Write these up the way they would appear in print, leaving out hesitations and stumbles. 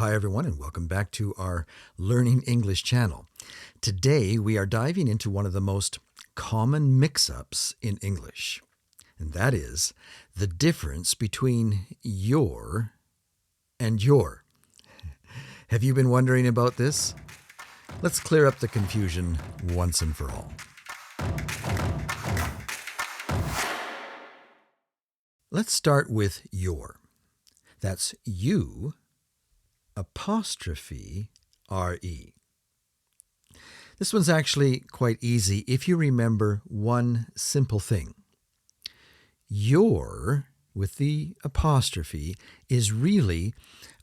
Hi everyone and welcome back to our Learning English channel. Today we are diving into one of the most common mix-ups in English, and that is the difference between your and your. Have you been wondering about this? Let's clear up the confusion once and for all. Let's start with your. That's you apostrophe R-E. This one's actually quite easy if you remember one simple thing. Your, with the apostrophe, is really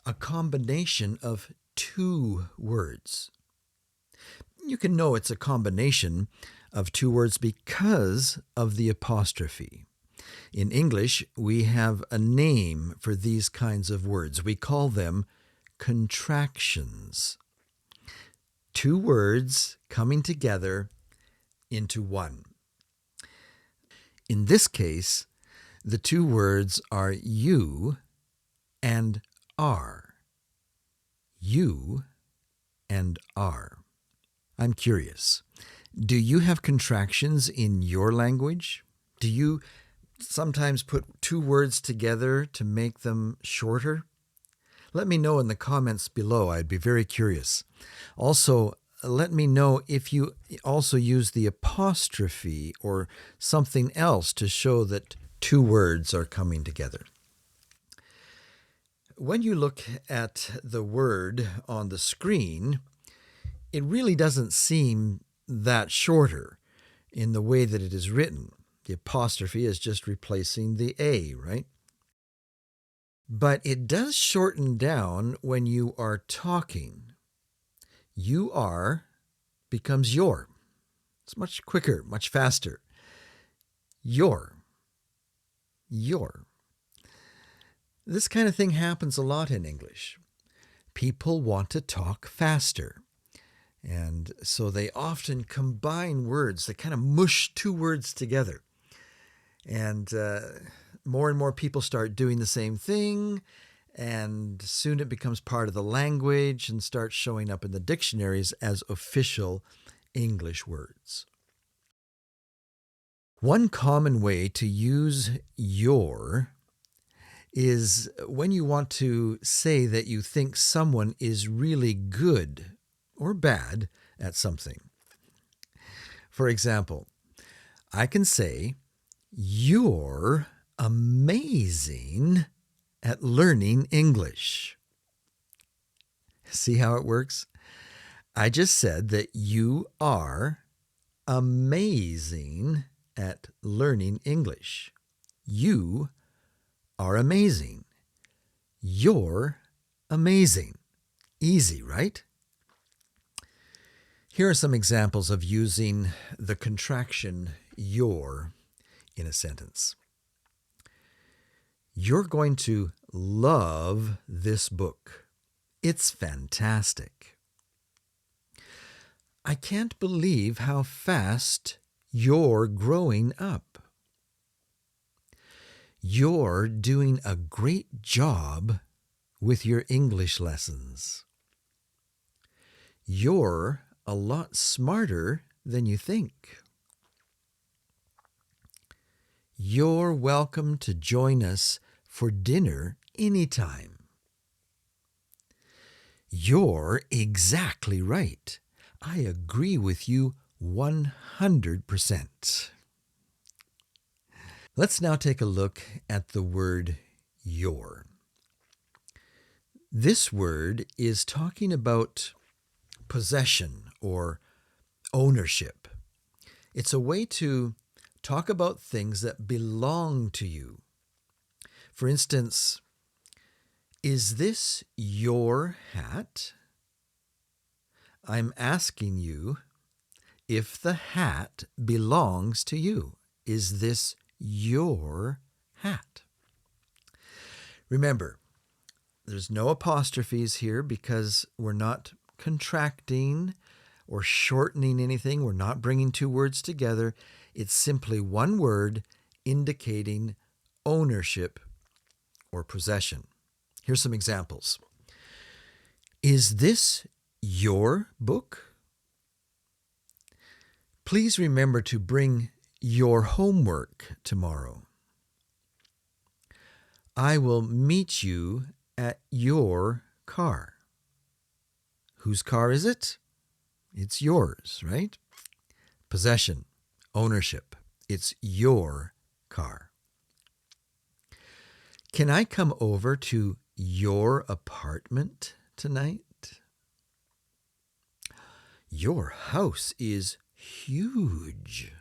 a combination of two words. You can know it's a combination of two words because of the apostrophe. In English, we have a name for these kinds of words. We call them contractions. Two words coming together into one. In this case, the two words are you and are. You and are. I'm curious. Do you have contractions in your language? Do you sometimes put two words together to make them shorter? Let me know in the comments below. I'd be very curious. Also, let me know if you also use the apostrophe or something else to show that two words are coming together. When you look at the word on the screen, it really doesn't seem that shorter in the way that it is written. The apostrophe is just replacing the A, right? But it does shorten down when you are talking. You are becomes your. It's much quicker, much faster. Your. This kind of thing happens a lot in English. People want to talk faster. And so they often combine words. They kind of mush two words together. And more people start doing the same thing, and soon it becomes part of the language and starts showing up in the dictionaries as official English words. One common way to use your is when you want to say that you think someone is really good or bad at something. For example, I can say, "You're amazing at learning English." See how it works? I just said that you are amazing at learning English. You are amazing. You're amazing. Easy, right? Here are some examples of using the contraction your in a sentence. You're going to love this book. It's fantastic. I can't believe how fast you're growing up. You're doing a great job with your English lessons. You're a lot smarter than you think. You're welcome to join us for dinner anytime. You're exactly right. I agree with you 100%. Let's now take a look at the word your. This word is talking about possession or ownership. It's a way to talk about things that belong to you. For instance, is this your hat? I'm asking you if the hat belongs to you. Is this your hat? Remember, there's no apostrophes here because we're not contracting or shortening anything. We're not bringing two words together. It's simply one word indicating ownership or possession. Here's some examples. Is this your book? Please remember to bring your homework tomorrow. I will meet you at your car. Whose car is it? It's yours, right? Possession, ownership. It's your car. Can I come over to your apartment tonight? Your house is huge.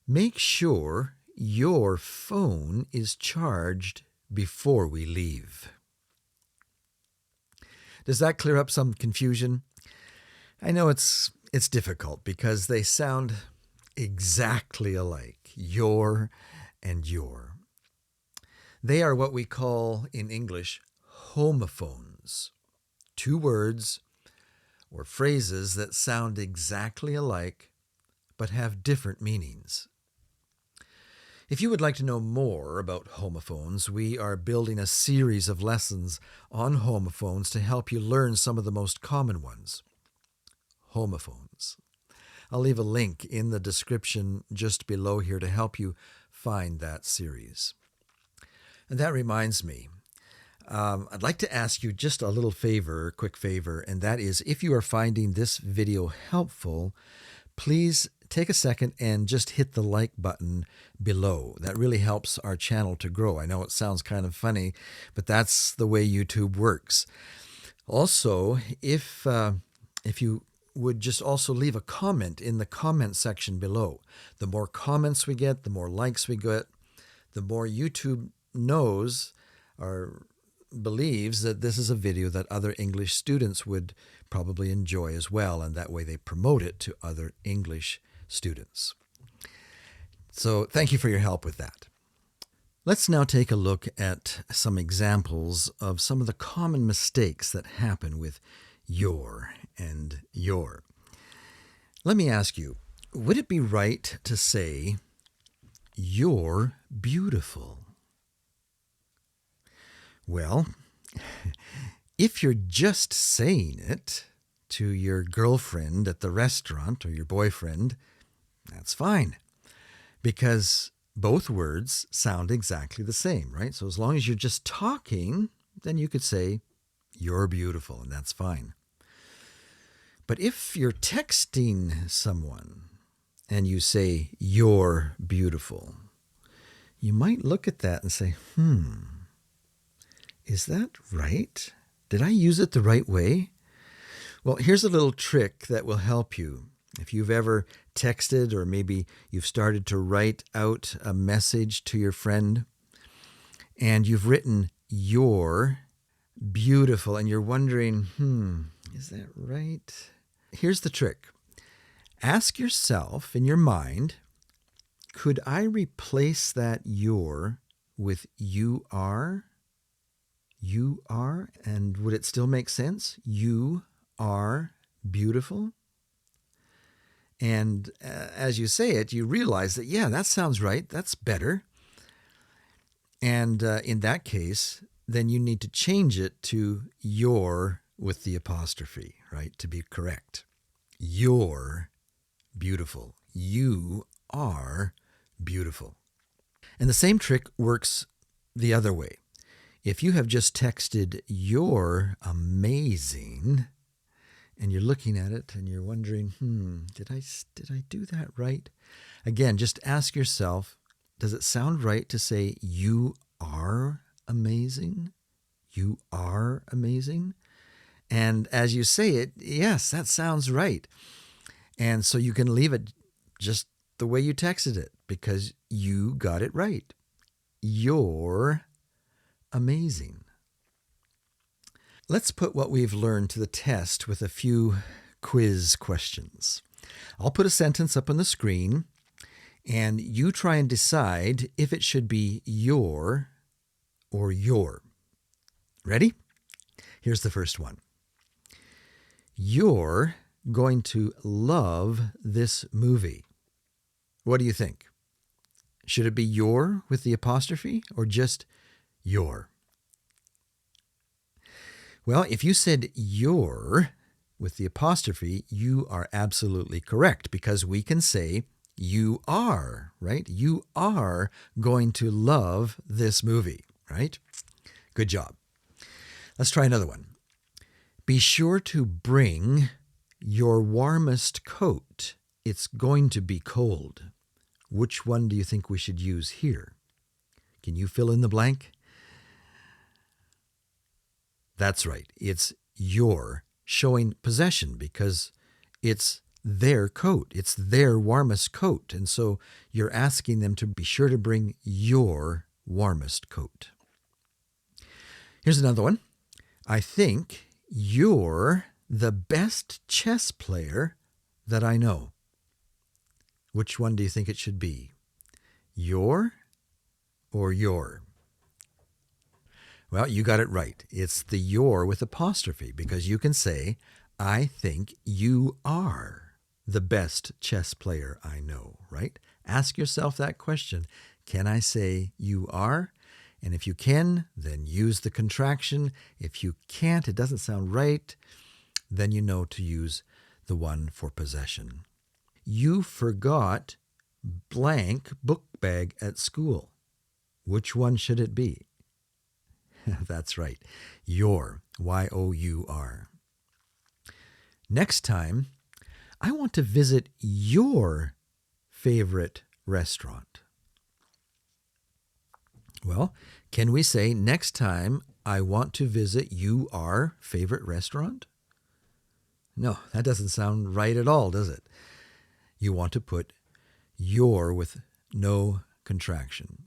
Make sure your phone is charged before we leave. Does that clear up some confusion? I know it's difficult because they sound exactly alike, your and your. They are what we call in English homophones, two words or phrases that sound exactly alike but have different meanings. If you would like to know more about homophones, we are building a series of lessons on homophones to help you learn some of the most common ones. Homophones. I'll leave a link in the description just below here to help you find that series. And that reminds me, I'd like to ask you just a little favor, a quick favor, and that is if you are finding this video helpful, please take a second and just hit the like button below. That really helps our channel to grow. I know it sounds kind of funny, but that's the way YouTube works. Also, if you would just also leave a comment in the comment section below. The more comments we get, the more likes we get, the more YouTube knows or believes that this is a video that other English students would probably enjoy as well, and that way they promote it to other English students. So thank you for your help with that. Let's now take a look at some examples of some of the common mistakes that happen with your and your. Let me ask you, would it be right to say, "You're beautiful"? Well, if you're just saying it to your girlfriend at the restaurant or your boyfriend, that's fine, because both words sound exactly the same, right? So as long as you're just talking, then you could say, "You're beautiful," and that's fine. But if you're texting someone and you say, "You're beautiful," you might look at that and say, is that right? Did I use it the right way? Well, here's a little trick that will help you. If you've ever texted or maybe you've started to write out a message to your friend and you've written "you're beautiful" and you're wondering, is that right? Here's the trick. Ask yourself in your mind, could I replace that "you're" with "you are"? You are, and would it still make sense? You are beautiful. And as you say it, you realize that, yeah, that sounds right. That's better. And in that case, then you need to change it to "your" with the apostrophe, right, to be correct. You're beautiful. You are beautiful. And the same trick works the other way. If you have just texted "you're amazing" and you're looking at it and you're wondering, did I do that right? Again, just ask yourself, does it sound right to say "you are amazing"? You are amazing. And as you say it, yes, that sounds right. And so you can leave it just the way you texted it because you got it right. You're amazing. Let's put what we've learned to the test with a few quiz questions. I'll put a sentence up on the screen, and you try and decide if it should be "your" or "your." Ready? Here's the first one. You're going to love this movie. What do you think? Should it be "your" with the apostrophe or just "your"? Well, if you said your with the apostrophe, you are absolutely correct, because we can say you are, right? You are going to love this movie, right? Good job. Let's try another one. Be sure to bring your warmest coat. It's going to be cold. Which one do you think we should use here? Can you fill in the blank? That's right. It's your, showing possession, because it's their coat. It's their warmest coat. And so you're asking them to be sure to bring your warmest coat. Here's another one. I think you're the best chess player that I know. Which one do you think it should be? Your or your? Well, you got it right. It's the your with apostrophe, because you can say, I think you are the best chess player I know, right? Ask yourself that question. Can I say you are? And if you can, then use the contraction. If you can't, it doesn't sound right, then you know to use the one for possession. You forgot blank book bag at school. Which one should it be? That's right. Your, Y-O-U-R. Next time, I want to visit your favorite restaurant. Well, can we say next time I want to visit your favorite restaurant? No, that doesn't sound right at all, does it? You want to put your with no contraction.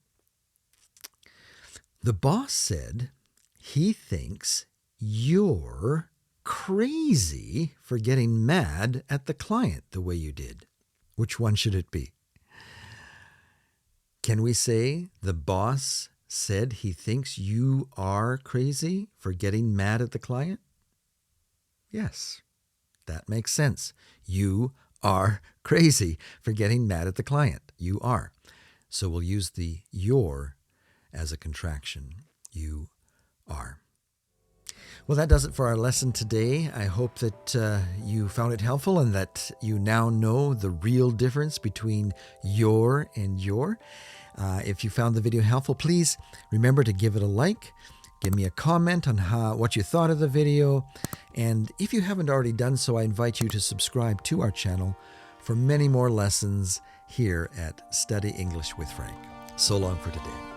The boss said he thinks you're crazy for getting mad at the client the way you did. Which one should it be? Can we say the boss said he thinks you are crazy for getting mad at the client? Yes, that makes sense. You are crazy for getting mad at the client. You are. So we'll use the your as a contraction. You are. Well, that does it for our lesson today. I hope that you found it helpful and that you now know the real difference between your and your. If you found the video helpful, please remember to give it a like. Give me a comment on what you thought of the video. And if you haven't already done so, I invite you to subscribe to our channel for many more lessons here at Study English with Frank. So long for today.